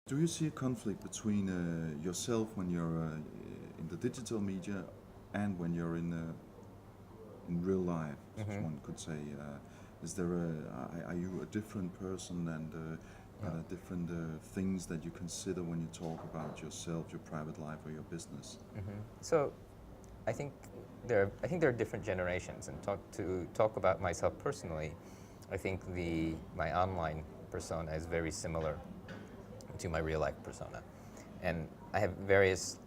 Do you see a conflict between yourself when you're in the digital media and when you're in real life, as Hmm. one could say? Is there are you a different person and Yeah. different things that you consider when you talk about yourself, your private life, or your business? So I think there are different generations, and talk about myself personally. I think my online persona is very similar to my real life persona, and I have various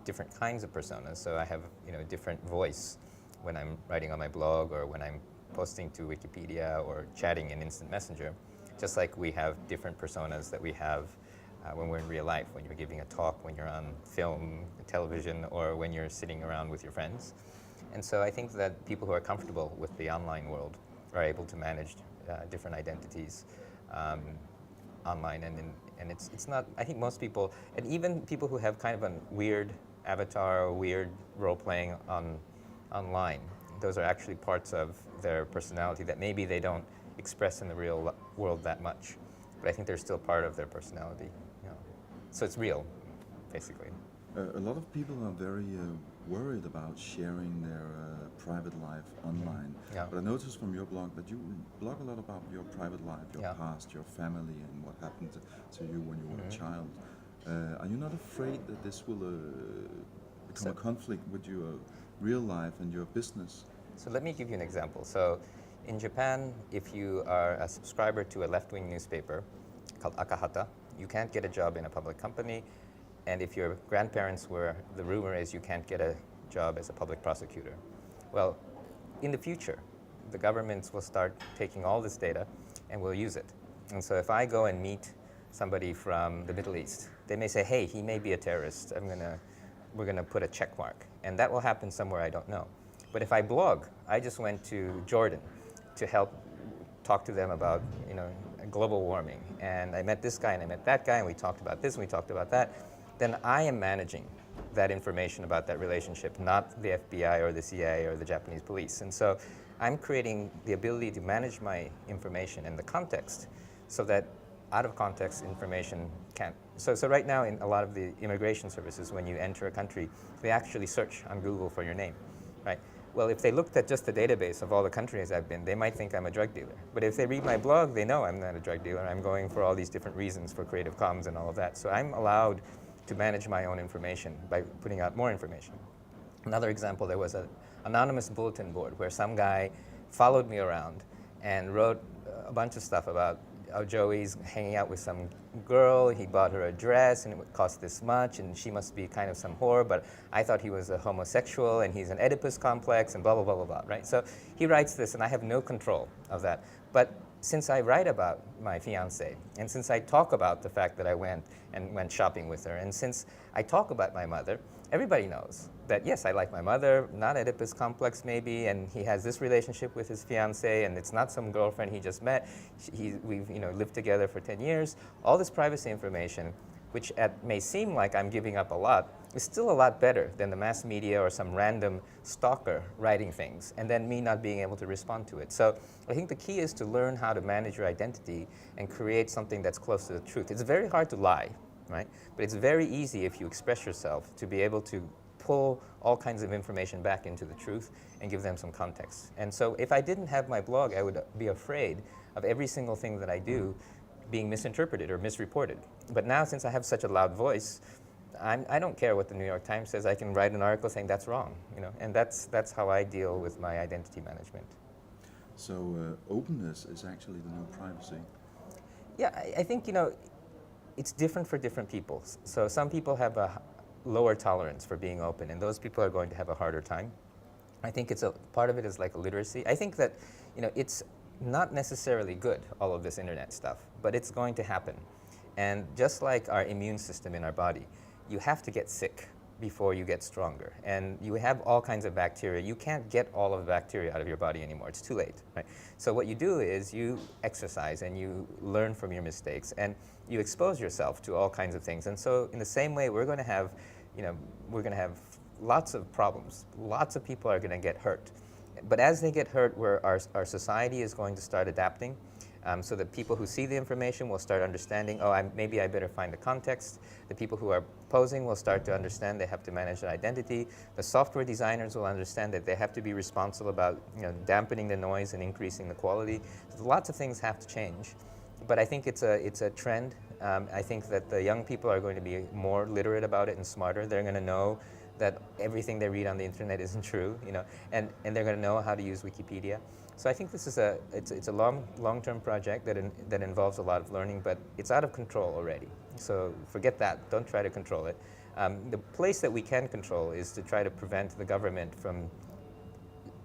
different kinds of personas. So I have different voice when I'm writing on my blog or when I'm posting to Wikipedia or chatting in Instant Messenger, just like we have different personas that we have when we're in real life, when you're giving a talk, when you're on film, television, or when you're sitting around with your friends. And so I think that people who are comfortable with the online world are able to manage different identities um, online, and it's not. I think most people, and even people who have kind of a weird avatar or weird role playing online, those are actually parts of their personality that maybe they don't express in the real world that much, but I think they're still part of their personality. You know. So it's real, basically. A lot of people are very worried about sharing their private life online. Yeah. But I noticed from your blog that you blog a lot about your private life, your Yeah. past, your family, and what happened to you when you were a Hmm. child. Are you not afraid that this will become a So, conflict with your real life and your business? so let me give you an example. So, in Japan, if you are a subscriber to a left-wing newspaper called Akahata, you can't get a job in a public company. And if your grandparents were, the rumor is you can't get a job as a public prosecutor. Well, in the future, the governments will start taking all this data and will use it. And so if I go and meet somebody from the Middle East, they may say, hey, he may be a terrorist. We're gonna put a check mark. And that will happen somewhere I don't know. But if I blog, I just went to Jordan to help talk to them about global warming, and I met this guy and I met that guy, and we talked about this and we talked about that, then I am managing that information about that relationship, not the FBI or the CIA or the Japanese police. And so I'm creating the ability to manage my information in the context so that out of context information can't. So right now in a lot of the immigration services, when you enter a country, they actually search on Google for your name, right? Well, if they looked at just the database of all the countries I've been, they might think I'm a drug dealer. But if they read my blog, they know I'm not a drug dealer. I'm going for all these different reasons for Creative Commons and all of that. So I'm allowed to manage my own information by putting out more information. Another example, there was an anonymous bulletin board where some guy followed me around and wrote a bunch of stuff about how Joey's hanging out with some girl, he bought her a dress and it would cost this much and she must be kind of some whore, but I thought he was a homosexual and he's an Oedipus complex and blah, blah, blah, blah, blah, right? So he writes this and I have no control of that. But since I write about my fiance, and since I talk about the fact that I went shopping with her, and since I talk about my mother, everybody knows that yes, I like my mother, not Oedipus complex maybe, and he has this relationship with his fiance, and it's not some girlfriend he just met. We've lived together for 10 years. All this privacy information, which may seem like I'm giving up a lot, is still a lot better than the mass media or some random stalker writing things and then me not being able to respond to it. So I think the key is to learn how to manage your identity and create something that's close to the truth. It's very hard to lie, right? But it's very easy if you express yourself to be able to pull all kinds of information back into the truth and give them some context. And so if I didn't have my blog, I would be afraid of every single thing that I do being misinterpreted or misreported. But now, since I have such a loud voice, I don't care what the New York Times says. I can write an article saying that's wrong, and that's how I deal with my identity management. So openness is actually the new privacy. Yeah, I think it's different for different people. So some people have a lower tolerance for being open, and those people are going to have a harder time. I think it's a part of it is like a literacy. I think that it's not necessarily good, all of this internet stuff, but it's going to happen. And just like our immune system in our body, you have to get sick before you get stronger. And you have all kinds of bacteria. You can't get all of the bacteria out of your body anymore. It's too late, right? So what you do is you exercise and you learn from your mistakes and you expose yourself to all kinds of things. And so in the same way, we're going to have, lots of problems. Lots of people are going to get hurt. But as they get hurt, our society is going to start adapting. So that people who see the information will start understanding, oh, maybe I better find the context. The people who are posing will start to understand they have to manage their identity. The software designers will understand that they have to be responsible about dampening the noise and increasing the quality. So lots of things have to change. But I think it's a trend. I think that the young people are going to be more literate about it and smarter. They're going to know that everything they read on the internet isn't true, and they're going to know how to use Wikipedia. So I think this is it's a long-term project that involves a lot of learning, but it's out of control already. So forget that. Don't try to control it. The place that we can control is to try to prevent the government from.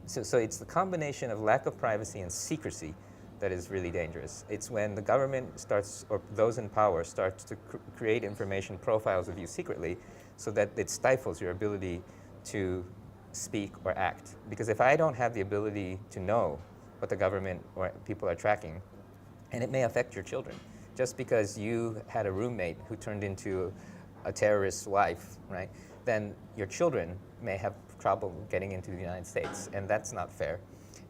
So it's the combination of lack of privacy and secrecy that is really dangerous. It's when the government starts, or those in power starts to create information profiles of you secretly, so that it stifles your ability to speak or act. Because if I don't have the ability to know what the government or people are tracking, and it may affect your children, just because you had a roommate who turned into a terrorist's wife, right? Then your children may have trouble getting into the United States, and that's not fair.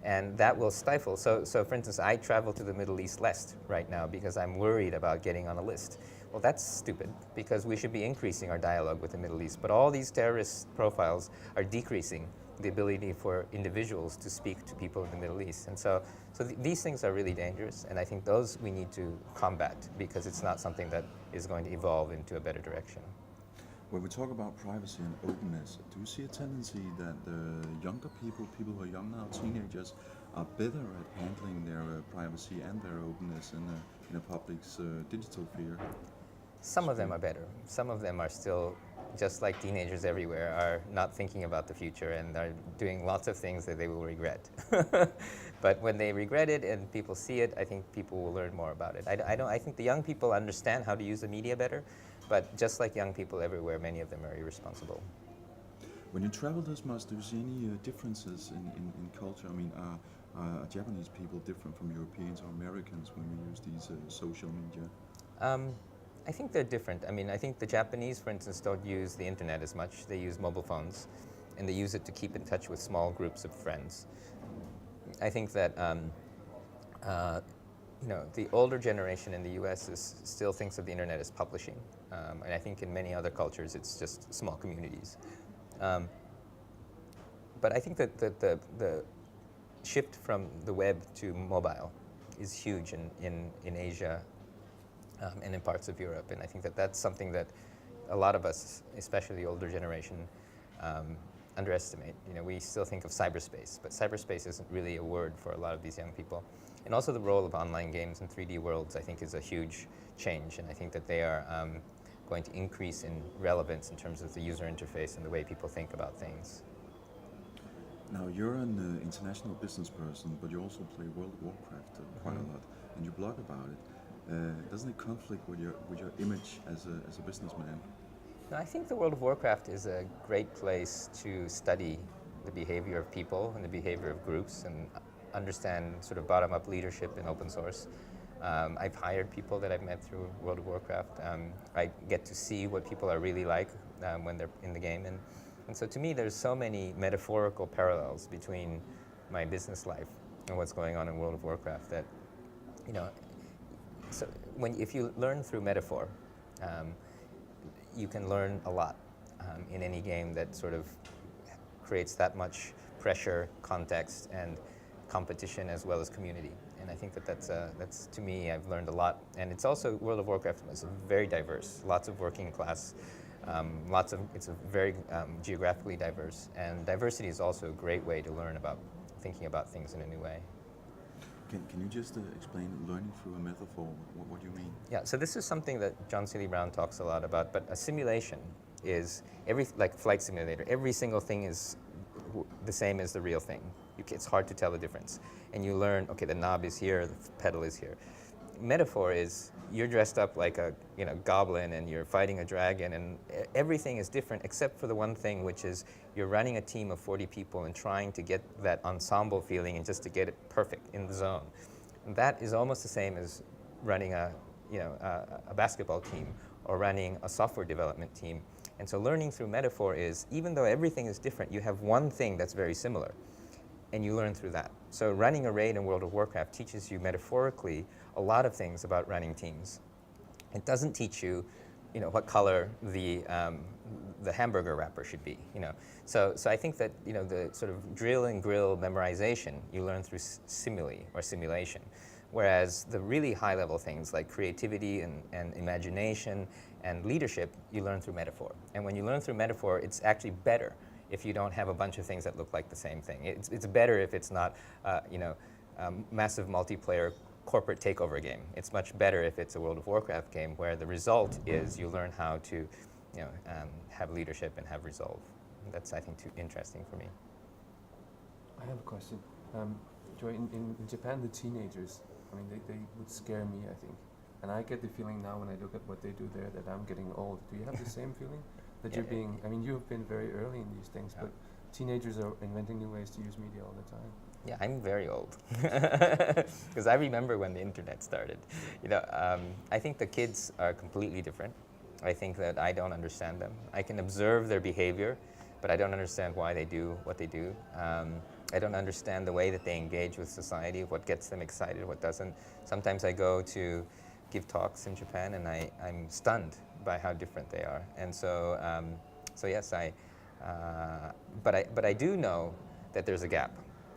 And that will stifle. So for instance, I travel to the Middle East less right now because I'm worried about getting on a list. Well, that's stupid, because we should be increasing our dialogue with the Middle East. But all these terrorist profiles are decreasing the ability for individuals to speak to people in the Middle East. And so these things are really dangerous, and I think those we need to combat, because it's not something that is going to evolve into a better direction. When we talk about privacy and openness, do you see a tendency that the younger people who are young now, teenagers, are better at handling their privacy and their openness in a public's digital sphere? Some of them are better. Some of them are still, just like teenagers everywhere, are not thinking about the future and are doing lots of things that they will regret. But when they regret it and people see it, I think people will learn more about it. I think the young people understand how to use the media better, but just like young people everywhere, many of them are irresponsible. When you travel this much, do you see any differences in culture? I mean, are Japanese people different from Europeans or Americans when we use these social media? I think they're different. I mean, I think the Japanese, for instance, don't use the internet as much. They use mobile phones, and they use it to keep in touch with small groups of friends. I think that the older generation in the U.S. still thinks of the internet as publishing, and I think in many other cultures it's just small communities. But I think that the shift from the web to mobile is huge in Asia and in parts of Europe, and I think that that's something that a lot of us, especially the older generation, underestimate. We still think of cyberspace, but cyberspace isn't really a word for a lot of these young people. And also the role of online games and 3D worlds, I think, is a huge change, and I think that they are going to increase in relevance in terms of the user interface and the way people think about things. Now, you're an international business person, but you also play World of Warcraft quite a lot, and you blog about it. Doesn't it conflict with your image as a businessman? No, I think the World of Warcraft is a great place to study the behavior of people and the behavior of groups and understand sort of bottom-up leadership in open source. I've hired people that I've met through World of Warcraft. I get to see what people are really like when they're in the game. And so to me, there's so many metaphorical parallels between my business life and what's going on in World of Warcraft that, so if you learn through metaphor, you can learn a lot in any game that sort of creates that much pressure, context, and competition as well as community. And I think that that's to me, I've learned a lot. And it's also, World of Warcraft is very diverse, lots of working class, it's a very geographically diverse. And diversity is also a great way to learn about thinking about things in a new way. Can you just explain learning through a metaphor? What do you mean? Yeah, so this is something that John Seeley Brown talks a lot about, but a simulation is, like flight simulator, every single thing is the same as the real thing. It's hard to tell the difference. And you learn, okay, the knob is here, the pedal is here. Metaphor is, you're dressed up like a goblin and you're fighting a dragon, and everything is different except for the one thing, which is you're running a team of 40 people and trying to get that ensemble feeling and just to get it perfect in the zone. And that is almost the same as running a basketball team or running a software development team. And so learning through metaphor is, even though everything is different, you have one thing that's very similar, and you learn through that. So running a raid in World of Warcraft teaches you metaphorically a lot of things about running teams. It doesn't teach you, what color the hamburger wrapper should be. So I think that the sort of drill and grill memorization you learn through simile or simulation, whereas the really high level things like creativity and imagination and leadership you learn through metaphor. And when you learn through metaphor, it's actually better if you don't have a bunch of things that look like the same thing. It's better if it's not massive multiplayer corporate takeover game. It's much better if it's a World of Warcraft game where the result is you learn how to have leadership and have resolve. That's, I think, too interesting for me. I have a question. Joi, in Japan, the teenagers, they would scare me, I think. And I get the feeling now when I look at what they do there that I'm getting old. Do you have the same feeling? That you're being, you've been very early in these things, but teenagers are inventing new ways to use media all the time. Yeah, I'm very old because I remember when the internet started. I think the kids are completely different. I think that I don't understand them. I can observe their behavior, but I don't understand why they do what they do. I don't understand the way that they engage with society, what gets them excited, what doesn't. Sometimes I go to give talks in Japan and I'm stunned by how different they are. And so yes, but I do know that there's a gap.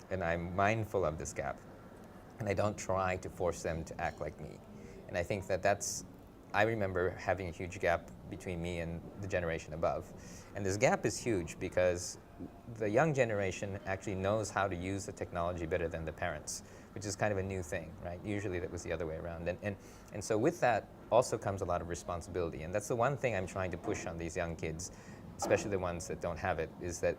And I'm mindful of this gap. And I don't try to force them to act like me. And I think I remember having a huge gap between me and the generation above. And this gap is huge because the young generation actually knows how to use the technology better than the parents, which is kind of a new thing, right? Usually that was the other way around. And so with that also comes a lot of responsibility. And that's the one thing I'm trying to push on these young kids, especially the ones that don't have it, is that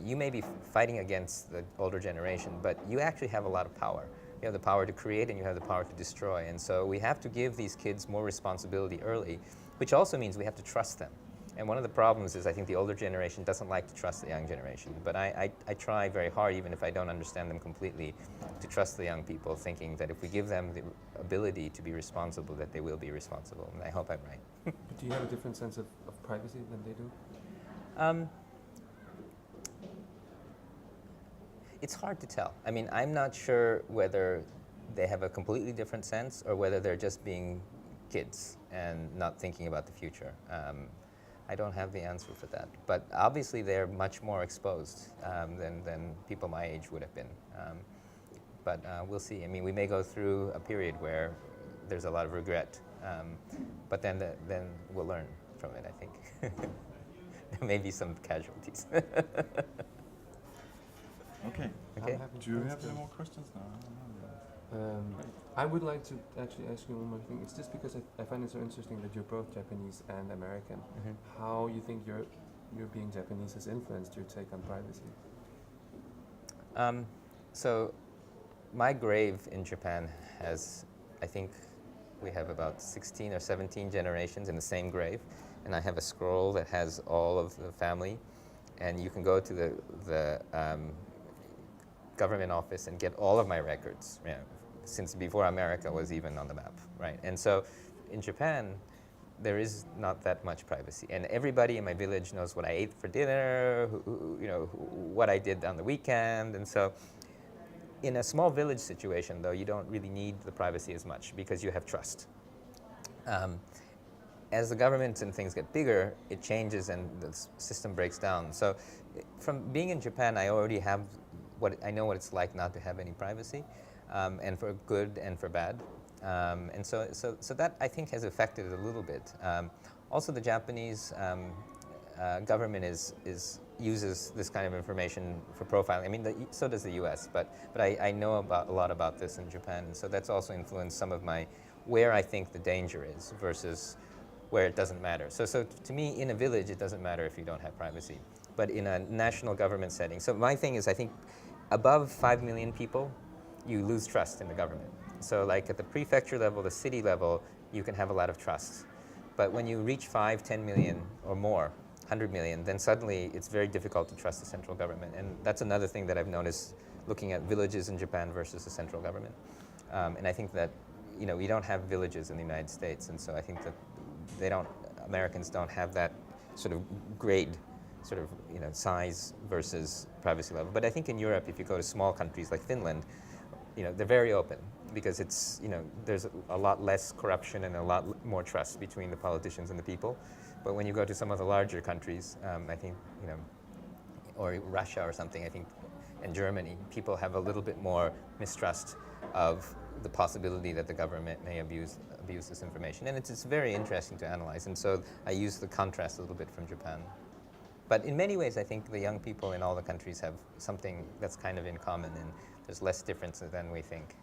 you may be fighting against the older generation, but you actually have a lot of power. You have the power to create and you have the power to destroy. And so we have to give these kids more responsibility early, which also means we have to trust them. And one of the problems is I think the older generation doesn't like to trust the young generation. But I try very hard, even if I don't understand them completely, to trust the young people, thinking that if we give them the ability to be responsible, that they will be responsible. And I hope I'm right. But do you have a different sense of privacy than they do? It's hard to tell. I'm not sure whether they have a completely different sense or whether they're just being kids and not thinking about the future. I don't have the answer for that. But obviously they're much more exposed than people my age would have been. But we'll see. We may go through a period where there's a lot of regret. But then we'll learn from it, I think. There may be some casualties. Okay. Do you have any more questions now? I would like to actually ask you one more thing. It's just because I find it so interesting that you're both Japanese and American. Mm-hmm. How you think your being Japanese has influenced your take on privacy? So my grave in Japan has, I think we have about 16 or 17 generations in the same grave. And I have a scroll that has all of the family. And you can go to the government office and get all of my records, since before America was even on the map, right? And so in Japan, there is not that much privacy. And everybody in my village knows what I ate for dinner, what I did on the weekend. And so in a small village situation, though, you don't really need the privacy as much because you have trust. As the government and things get bigger, it changes and the system breaks down. So from being in Japan, I already have I know what it's like not to have any privacy, and for good and for bad. And so that, I think, has affected it a little bit. Also, the Japanese government uses this kind of information for profiling. So does the U.S., but I know a lot about this in Japan. And so that's also influenced some of where I think the danger is versus where it doesn't matter. So to me, in a village, it doesn't matter if you don't have privacy. But in a national government setting, so my thing is, I think, above 5 million people, you lose trust in the government. So like at the prefecture level, the city level, you can have a lot of trust. But when you reach 5, 10 million or more, 100 million, then suddenly it's very difficult to trust the central government. And that's another thing that I've noticed looking at villages in Japan versus the central government. And I think that, we don't have villages in the United States. And so I think that Americans don't have that sort of grade sort of size versus privacy level. But I think in Europe, if you go to small countries like Finland, they're very open because it's there's a lot less corruption and a lot more trust between the politicians and the people. But when you go to some of the larger countries, I think or Russia or something, I think, and Germany, people have a little bit more mistrust of the possibility that the government may abuse this information. And it's very interesting to analyze. And so I use the contrast a little bit from Japan. But in many ways, I think the young people in all the countries have something that's kind of in common, and there's less difference than we think.